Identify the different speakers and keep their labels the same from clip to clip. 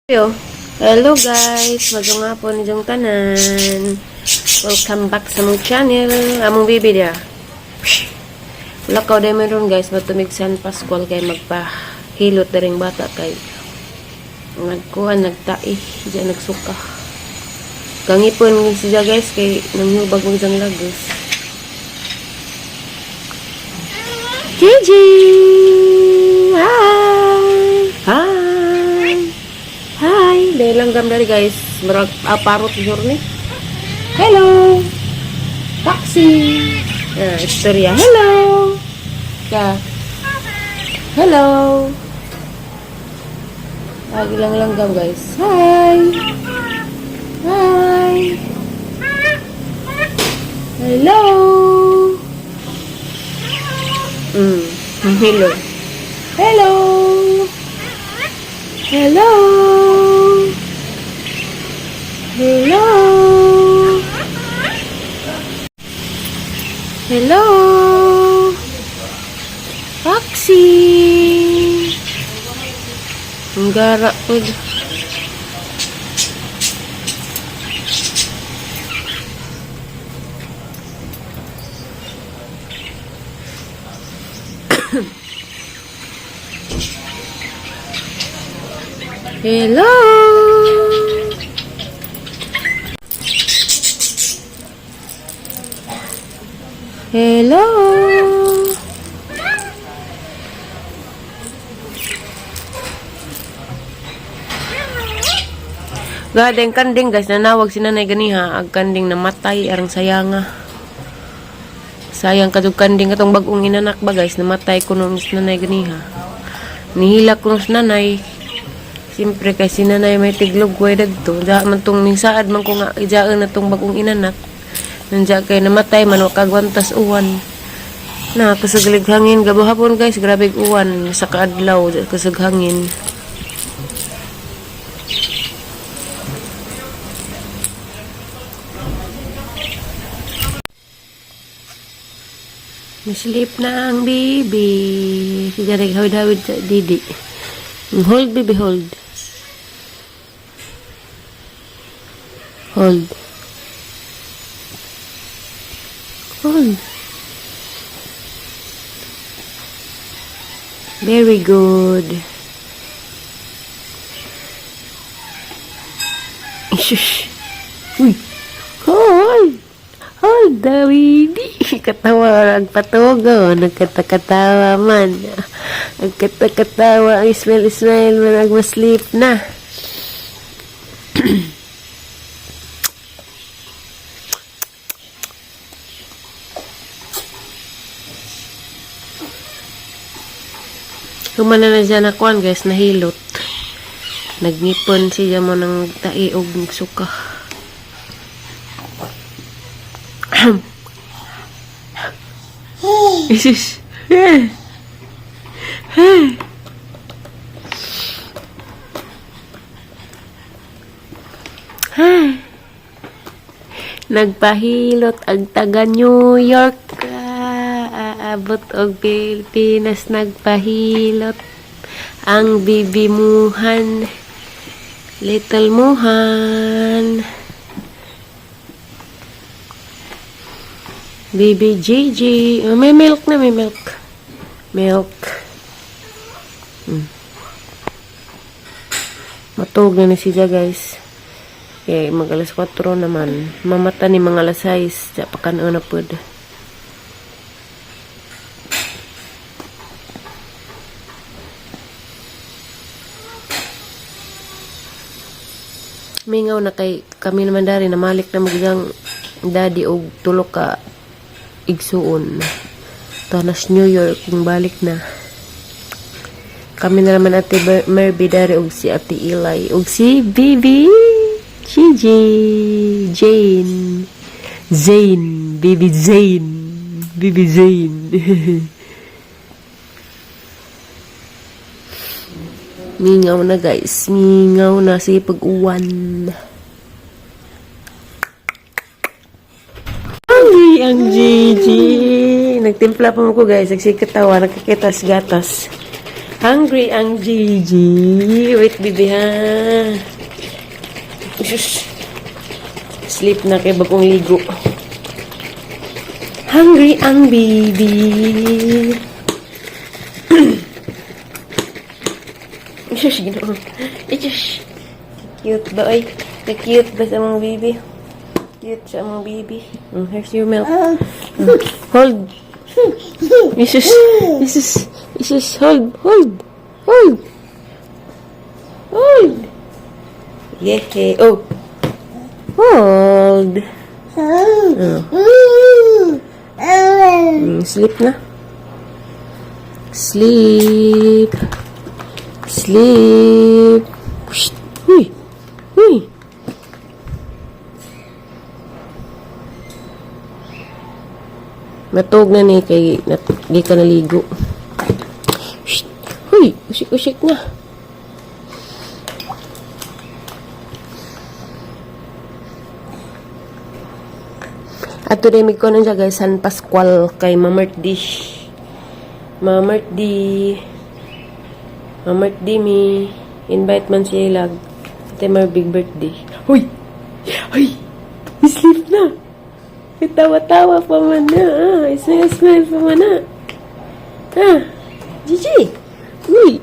Speaker 1: Yo. Hello guys, magandang hapon niyong tanan. Welcome back sa mong channel. Among baby dia. Wala ka day meron guys, matumig San Pascual kay magpahilot na ring bata kay nagkuhan, nagtai, diyan nagsuka. Kangipon siya guys kay nanghubag mo diyang lagos. Gigi! Hi! Hi! Hi, dahil langgam dari guys, merag aparot journey. Hello, taxi. Istorya. Hello, ya. Hello. Lagi lang langgam guys. Hi, hi. Hello. Hello. Hello. Hello. Hello. Hello. Taxi. Ang gara po. Hello. Hello. Gadeng kanding guys, nanawag si nanay ganiha ag kanding namatay arang sayanga. Sayang kadug kanding katong bag-ong inanak ba guys, namatay kuno si nanay ganiha. Nihilak kuno si nanay. Siyempre kay si nanay may tiglog way dagto. Da man tong ningsaad man ko nga ijaan na tong bagong inanak. Nandiya kay namatay man o kagwantas uwan. Na kasagalig hangin gabahapon guys, grabe uwan sa kaadlaw kasag hangin. Naslip na ang baby. Kaya naghawid-hawid sa didi. Hold baby, hold. Hold. Hold. Very good. Shush. Uy. Hold. Hold, Dawidi. Katawa ang patugo. Nagkatakatawa man. Nagkatakatawa ang Ismail man agmaslip na. Humana na dyan akuan guys, nahilot. Nagngipon siya mo ng taiog ng suka. Isis. Nagpahilot ang taga New York. Aabot og Pilipinas nagpahilot ang bibi Muhan, little Muhan, baby Gigi. May milk na, may milk. Matug na siya guys. Mag alas 4 naman. Mamata ni mga alas 6. Diya pa kanao na pod. Mingaw na kay kami naman dari namalik na magang daddy og tulo ka igsuon. Tanas New York kung balik na. Kami na naman ate Merby dari og si ate Eli og si Bibi Gigi Baby Zane. Mingaw na guys, mingaw na sige pag-uwan. Ang Gigi. Nagtimpla pa mo ko guys, nagsikatawa, nagkikitas-gatas. Hungry ang Gigi. Wait, baby, ha? Shush. Sleep na kay bagong ligo. Hungry ang baby. Shush, ginoon. Shush. Cute ba, oy? Cute ba sa mga baby? Cute sa mga baby. Here's your milk. Hold. Isus. Hold. Yeah. Oh. Hold. Sleep na. Sleep. Shh. Uy. Matog na ni kay di ka naligo. Shh. Uy, usik na. At today mig ko na siya guys, San Pascual kay Mamertdi. Mamertdi mi invite man siya ilag. Ate my big birthday. Huy! Sleep na. Tawa-tawa pa man na. Smile pa man na. Gigi! Uy!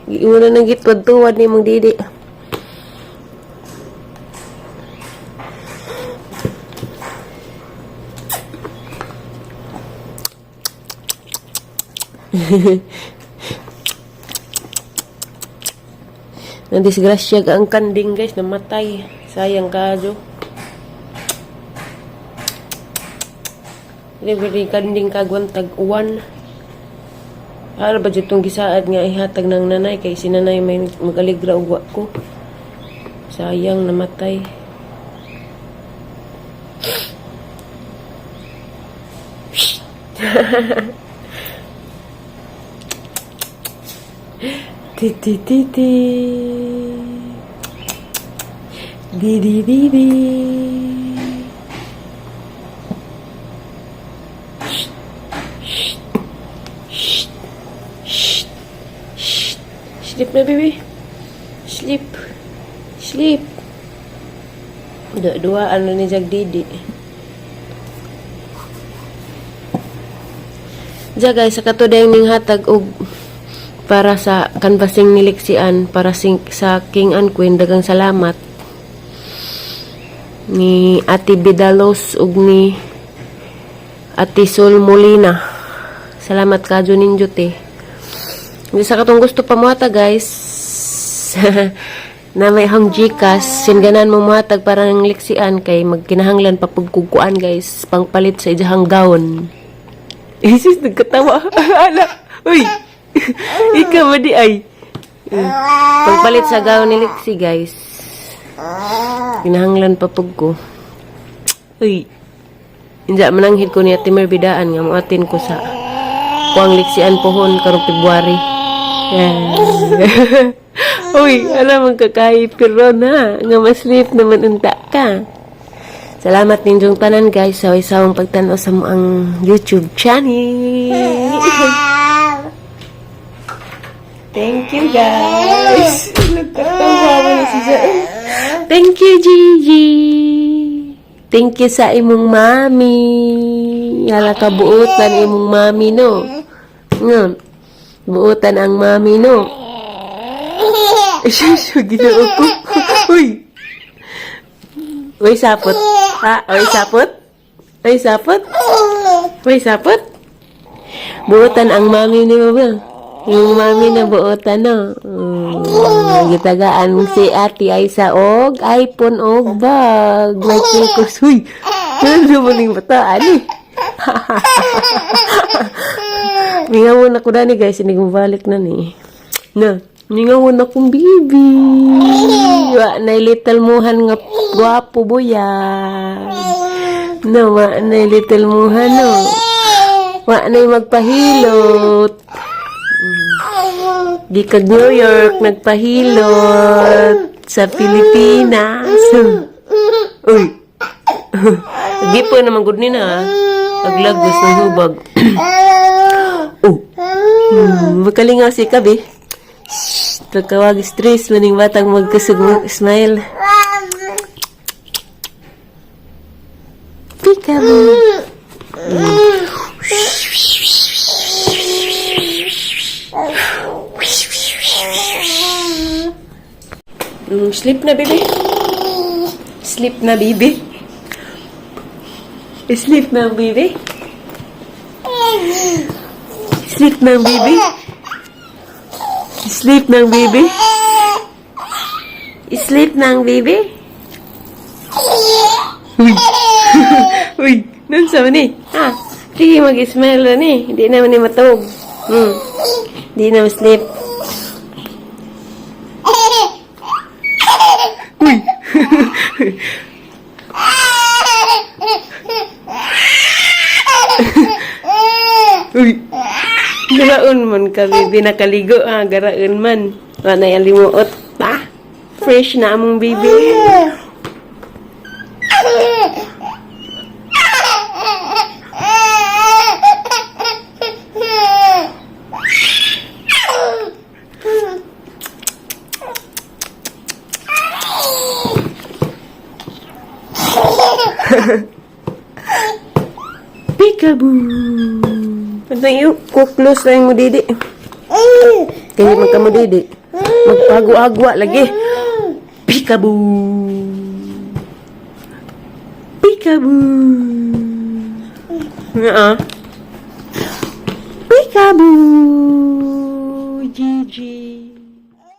Speaker 1: Iuna nang gitwad-tuwad ni mong didi. Nadisgrasya ka ang kanding guys, namatay. Sayang kadyo. Dili kanding kagwantag uwan. Para ba itong gisaad nga ihatag ng nanay kay si nanay may magaligra ugwa ko. Sayang namatay. Titi. Di. Sleep na, baby. Sleep. Dua ano ni Jagdidi. Guys, sa katudeng ning hatag og para sa kanbasing niliksian para sa King and Queen, dagang salamat ni Ate Bidalos ug ni Ate Sol Molina. Salamat kadyo ninyo te. Sa katong gusto pa muhatag guys na may hang Gcash, singanan mo muhatag para ng liksian kay magkinahanglan pa pagkukuan guys, pangpalit sa ijahang gown. Isis nagkatawa. Ala. Uy. Ikaw ba di ay? Pagpalit sa gown ni Lixie guys. Kinahanglan pa pag ko. Uy. Hindi mananghid ko ni Ate Merbidaan nga muatin ko sa kuang liksian pohon karong February. Uy, alam magkakahipir ron ha. Nga maslip naman unta ka. Salamat ninyong tanan guys sa isawang pagtanaw sa mo ang YouTube channel. Thank you guys. Nagkatawa mo na siya. Thank you Gigi. Thank you sa imong mami. Hala ka buutan imong mami no. Ngon. Buutan ang mami no. Shush, ginoo ko. Uy, sapot. Uy, sapot. Buutan ang mami ni Mama. Yung mami na buotan, no? Gitagaan si Ate ay sa og iPhone og bag. May kikos. Huy! Ano mo ning bataan eh? Ningawon ako na ni guys. Sinigmabalik na ni. Na, ningawon akong baby. Wa na little muhan nga guwapo buyan. No, wa na little muhan, no? Wa na magpahilot. Di kag New York nagpahilot sa Pilipinas. Uy. Gipo naman gud ni na. Aglagos ng hubag. Oh. Makalingaw si Kabi. Pagkawag stress, maning batang magkasug smile. Peekaboo. Sleep na, baby. Sleep na, baby. Sleep na, baby. Sleep na, baby. Sleep na, baby. Sleep na, baby. Uy. Uy, nansa man ni? Ha? Sige, mag-smile na ni. Hindi naman ni matawag. Hindi na sleep. Uy. Uy. Garaon man ka, baby. Nakaligo, ha? Garaon man. Wala yung limuot, ha? Fresh na among baby. Peekaboo. Patay yung kuklos na yung mo didi. Kaya magka mo didi. Magpago-agwa lagi. Peekaboo. Peekaboo. Nga. Peekaboo. Gigi.